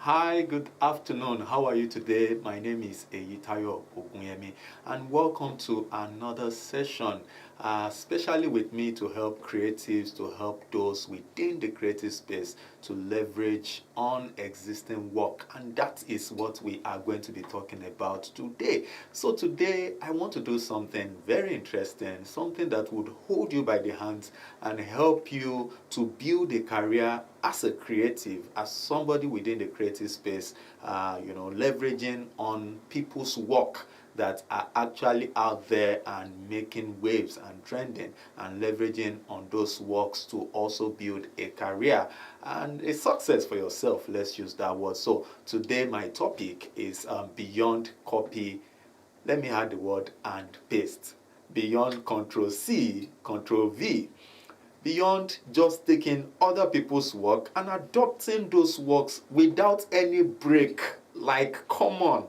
Hi, good afternoon. How are you today? My name is Eyitayo Ogunyemi, and welcome to another session, especially with me to help creatives, to help those within the creative space to leverage on existing work. And that is what we are going to be talking about today. So today, I want to do something very interesting, something that would hold you by the hands and help you to build a career as a creative, as somebody within the creative space, leveraging on people's work that are actually out there and making waves and trending, and leveraging on those works to also build a career and a success for yourself. Let's use that word. So today my topic is beyond copy. Let me add the word and paste. Beyond Control C, Control V. Beyond just taking other people's work and adopting those works without any break. Like, come on,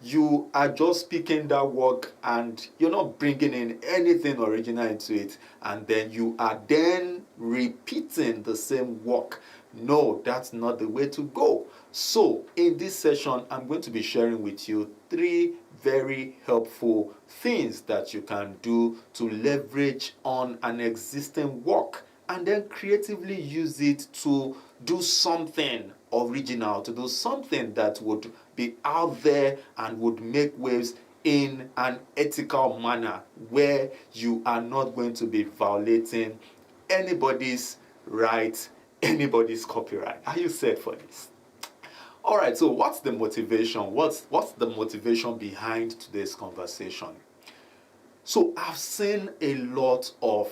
you are just picking that work and you're not bringing in anything original into it, and then you are then repeating the same work. No, that's not the way to go. So in this session, I'm going to be sharing with you three very helpful things that you can do to leverage on an existing work and then creatively use it to do something original, to do something that would be out there and would make waves in an ethical manner, where you are not going to be violating anybody's right, anybody's copyright. Are you set for this? All right, so what's the motivation? What's the motivation behind today's conversation? So I've seen a lot of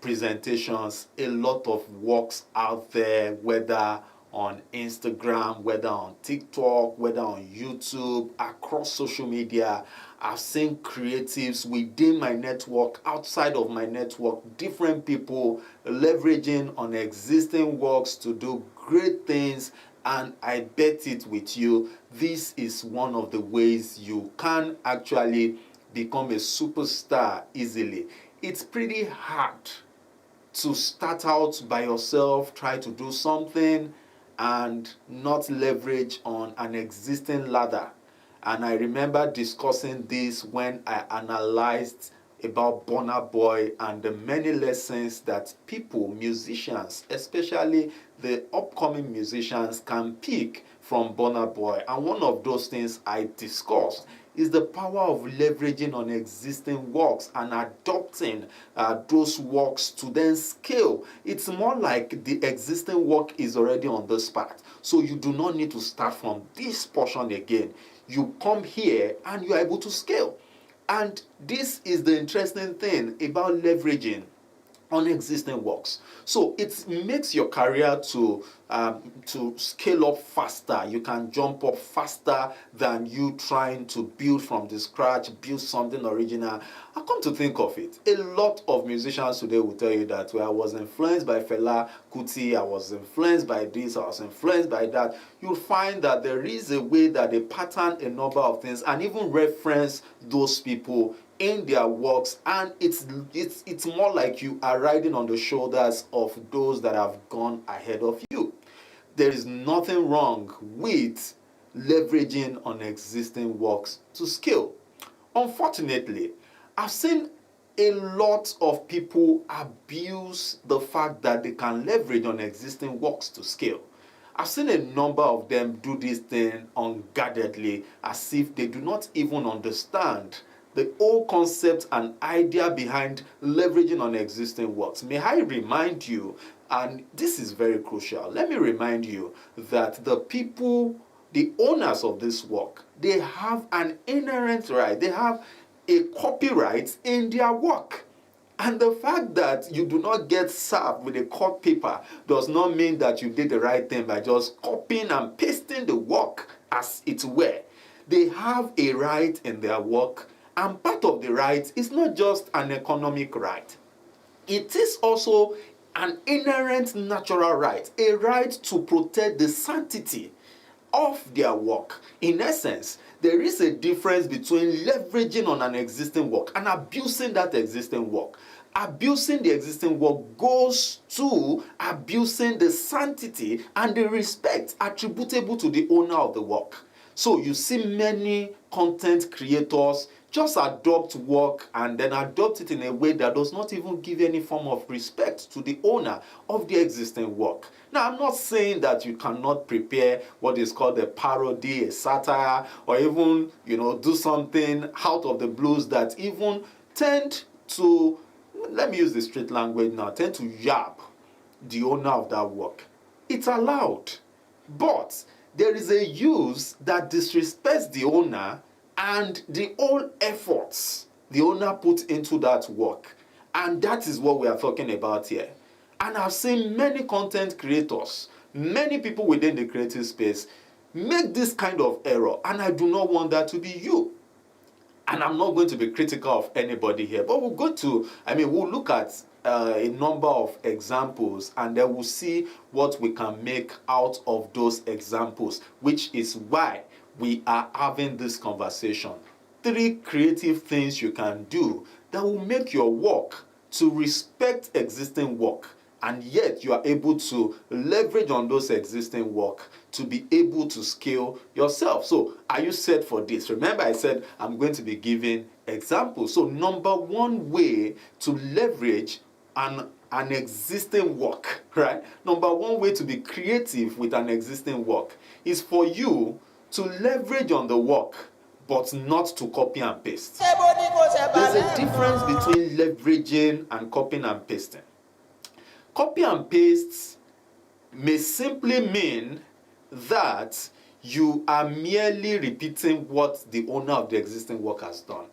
presentations, a lot of works out there, whether on Instagram, whether on TikTok, whether on YouTube, across social media. I've seen creatives within my network, outside of my network, different people leveraging on existing works to do great things. And I bet it with you, this is one of the ways you can actually become a superstar easily. It's pretty hard to start out by yourself, try to do something and not leverage on an existing ladder. And I remember discussing this when I analyzed about Burna Boy and the many lessons that people, musicians, especially the upcoming musicians, can pick from Burna Boy. And one of those things I discussed is the power of leveraging on existing works and adopting those works to then scale. It's more like the existing work is already on this part, so you do not need to start from this portion again. You come here and you are able to scale. And this is the interesting thing about leveraging on existing works. So it makes your career to scale up faster. You can jump up faster than you trying to build from the scratch, build something original. I come to think of it, a lot of musicians today will tell you that, well, I was influenced by Fela Kuti, I was influenced by this, I was influenced by that. You'll find that there is a way that they pattern a number of things and even reference those people in their works, and it's more like you are riding on the shoulders of those that have gone ahead of you. There is nothing wrong with leveraging on existing works to scale. Unfortunately, I've seen a lot of people abuse the fact that they can leverage on existing works to scale. I've seen a number of them do this thing unguardedly, as if they do not even understand the whole concept and idea behind leveraging on existing works. May I remind you, and this is very crucial, let me remind you that the people, the owners of this work, they have an inherent right, they have a copyright in their work. And the fact that you do not get served with a cut paper does not mean that you did the right thing by just copying and pasting the work as it were. They have a right in their work, and part of the right is not just an economic right. It is also an inherent natural right, a right to protect the sanctity of their work. In essence, there is a difference between leveraging on an existing work and abusing that existing work. Abusing the existing work goes to abusing the sanctity and the respect attributable to the owner of the work. So you see many content creators just adopt work and then adopt it in a way that does not even give any form of respect to the owner of the existing work. Now, I'm not saying that you cannot prepare what is called a parody, a satire, or even, do something out of the blues that even tend to, let me use the street language now, tend to yab the owner of that work. It's allowed. But there is a use that disrespects the owner and the whole efforts the owner put into that work. And that is what we are talking about here. And I've seen many content creators, many people within the creative space make this kind of error. And I do not want that to be you. And I'm not going to be critical of anybody here, but we'll look at a number of examples and then we'll see what we can make out of those examples, which is why we are having this conversation. 3 creative things you can do that will make your work to respect existing work, and yet you are able to leverage on those existing work to be able to scale yourself. So are you set for this? Remember, I said I'm going to be giving examples. So number 1 way to leverage an existing work, right? Number 1 way to be creative with an existing work is for you to leverage on the work but not to copy and paste. There's a difference between leveraging and copying and pasting. Copy and paste may simply mean that you are merely repeating what the owner of the existing work has done.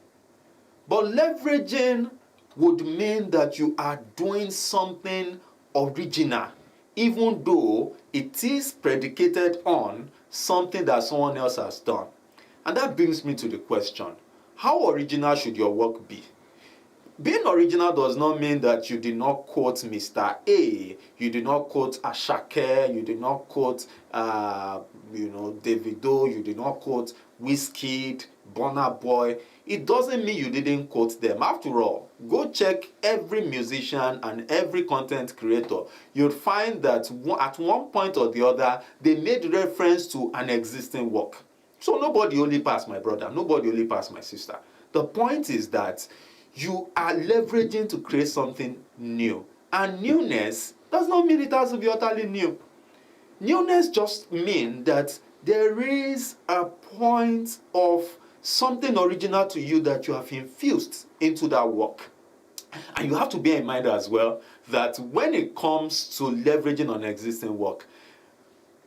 But leveraging would mean that you are doing something original, even though it is predicated on something that someone else has done. And that brings me to the question, how original should your work be? Being original does not mean that you did not quote Mr. A, you did not quote Ashake, you did not quote Davido, you did not quote Wizkid, Burna Boy. It doesn't mean you didn't quote them. After all, go check every musician and every content creator. You'll find that at one point or the other, they made reference to an existing work. So nobody only passed, my brother. Nobody only passed, my sister. The point is that you are leveraging to create something new. And newness does not mean it has to be utterly new. Newness just means that there is a point of something original to you that you have infused into that work. And you have to bear in mind as well that when it comes to leveraging on existing work,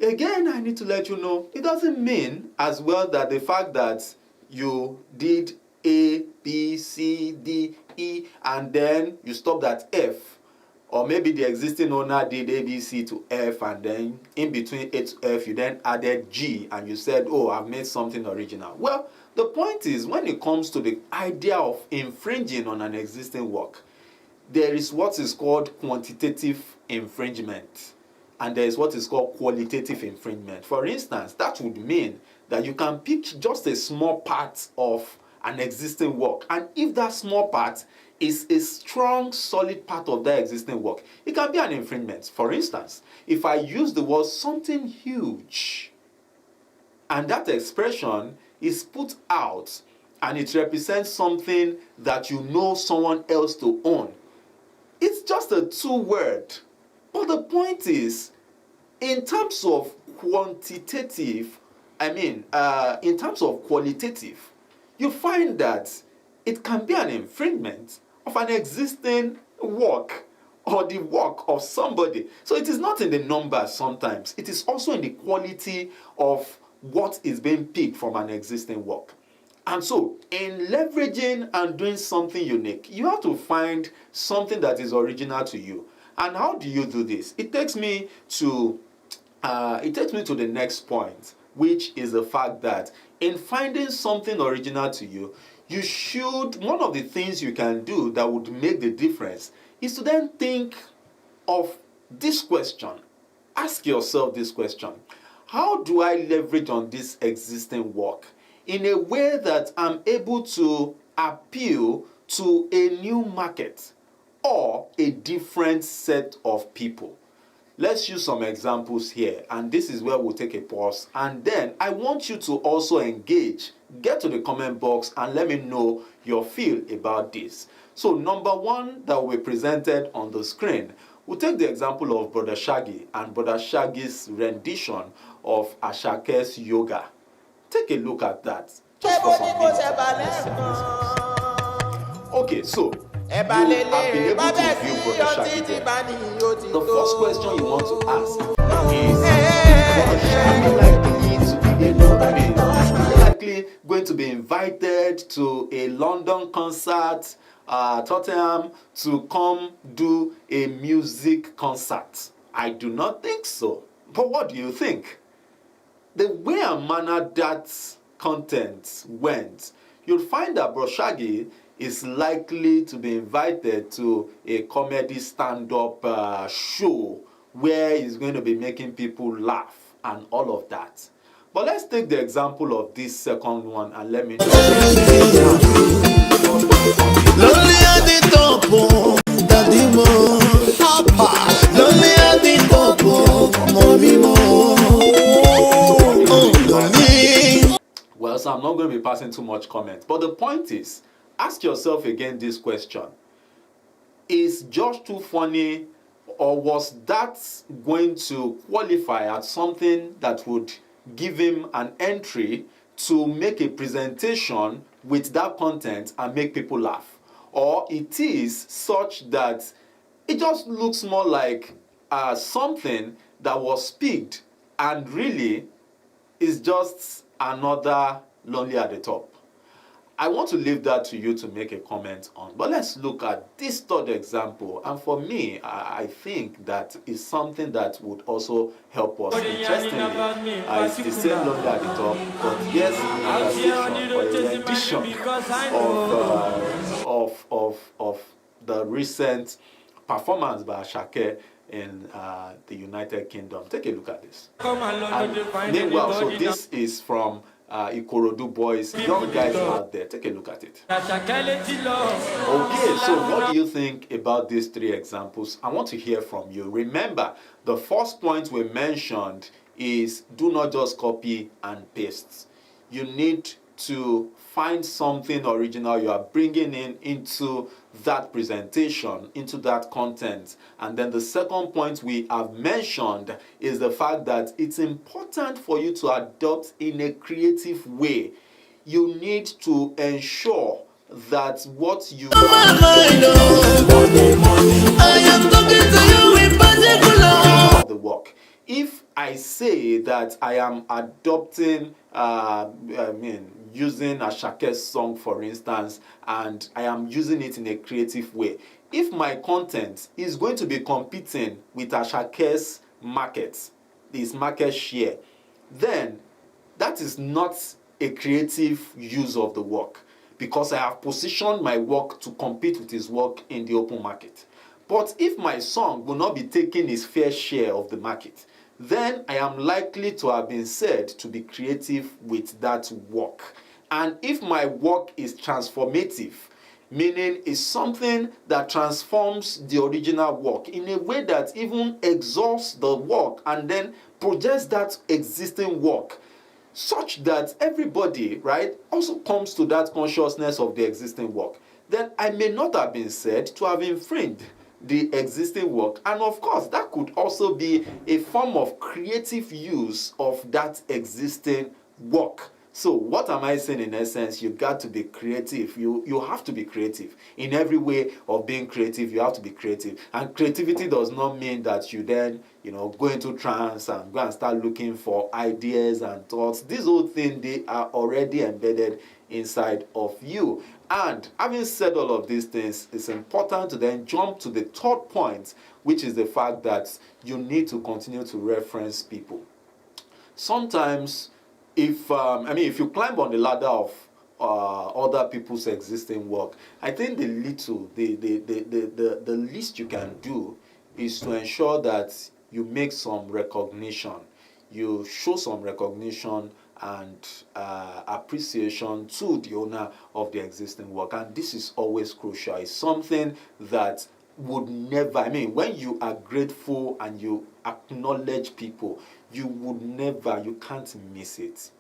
again, I need to let you know, it doesn't mean as well that the fact that you did A, B, C, D, E, and then you stopped at F, or maybe the existing owner did A, B, C to F, and then in between A to F, you then added G, and you said, oh, I've made something original. Well, the point is, when it comes to the idea of infringing on an existing work, there is what is called quantitative infringement, and there is what is called qualitative infringement. For instance, that would mean that you can pick just a small part of an existing work, and if that small part is a strong, solid part of that existing work, it can be an infringement. For instance, if I use the word something huge, and that expression is put out, and it represents something that you know someone else to own, it's just a 2-word. But the point is, in terms of quantitative, in terms of qualitative, you find that it can be an infringement of an existing work or the work of somebody. So it is not in the numbers sometimes. It is also in the quality of what is being picked from an existing work. And so, in leveraging and doing something unique, you have to find something that is original to you. And how do you do this? It takes me to the next point, which is the fact that in finding something original to you, one of the things you can do that would make the difference is to then think of this question. Ask yourself this question. How do I leverage on this existing work in a way that I'm able to appeal to a new market or a different set of people. Let's use some examples here, and this is where we'll take a pause, and then I want you to also engage. Get to the comment box and let me know your feel about this. So number one that will be presented on the screen, we'll take the example of Brother Shaggy and Brother Shaggy's rendition of Ashake's Yoga. Take a look at that. Just for some minutes. Okay, so you have been able to view Brother Shaggy there. The first question you want to ask is, Brother Shaggy likely going to be invited to a London concert, Tottenham, to come do a music concert? I do not think so. But what do you think? The way and manner that content went, you'll find that Bro Shaggy is likely to be invited to a comedy stand-up show where he's going to be making people laugh and all of that. But let's take the example of this second one and let me know. Lonely at the top, daddy mo, lonely at the top, mommy mo. Well, so I'm not going to be passing too much comment. But the point is, ask yourself again this question. Is Josh too funny, or was that going to qualify as something that would give him an entry to make a presentation with that content and make people laugh? Or it is such that it just looks more like something that was picked and really is just another Lonely at the Top? I want to leave that to you to make a comment on. But let's look at this third example. And for me, I think that is something that would also help us. Interestingly, it's the same Lonely at the Top, but yes, an adaptation of the recent performance by Ashake in the United Kingdom. Take a look at this. And meanwhile, so this is from Ikorodu boys, young guys out there. Take a look at it. Okay, so what do you think about these three examples? I want to hear from you. Remember, the first point we mentioned is do not just copy and paste. You need to find something original you are bringing into that presentation, into that content. And then the second point we have mentioned is the fact that it's important for you to adopt in a creative way. You need to ensure that what you the work. If I say that I am adopting using Ashake's song, for instance, and I am using it in a creative way, if my content is going to be competing with Ashake's market, his market share, then that is not a creative use of the work, because I have positioned my work to compete with his work in the open market. But if my song will not be taking his fair share of the market, then I am likely to have been said to be creative with that work. And if my work is transformative, meaning is something that transforms the original work in a way that even exhausts the work and then projects that existing work, such that everybody, right, also comes to that consciousness of the existing work, then I may not have been said to have infringed the existing work. And of course, that could also be a form of creative use of that existing work. So what am I saying in essence? You got to be creative. You have to be creative. In every way of being creative, you have to be creative. And creativity does not mean that you then, go into trance and go and start looking for ideas and thoughts. These whole things, they are already embedded inside of you. And having said all of these things, it's important to then jump to the third point, which is the fact that you need to continue to reference people. Sometimes, if you climb on the ladder of other people's existing work, I think the least you can do is to ensure that you make some recognition, you show some recognition and appreciation to the owner of the existing work. And this is always crucial. It's something that would never, I mean, when you are grateful and you acknowledge people, you would never, you can't miss it.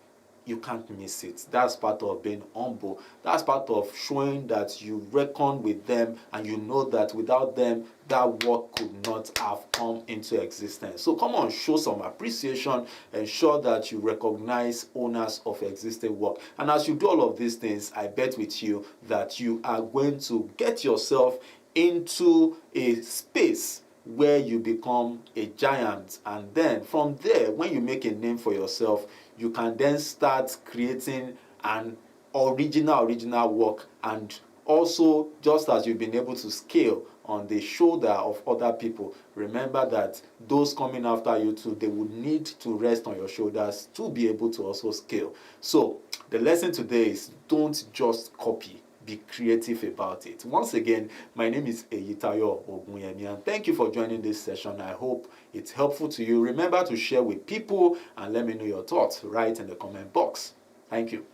You can't miss it. That's part of being humble. That's part of showing that you reckon with them and you know that without them, that work could not have come into existence. So come on, show some appreciation, ensure that you recognize owners of existing work. And as you do all of these things, I bet with you that you are going to get yourself into a space where you become a giant, and then from there, when you make a name for yourself, you can then start creating an original work. And also, just as you've been able to scale on the shoulder of other people, remember that those coming after you too, they would need to rest on your shoulders to be able to also scale. So the lesson today is, don't just copy, be creative about it. Once again, my name is Eyitayo Ogunyemi, and thank you for joining this session. I hope it's helpful to you. Remember to share with people and let me know your thoughts right in the comment box. Thank you.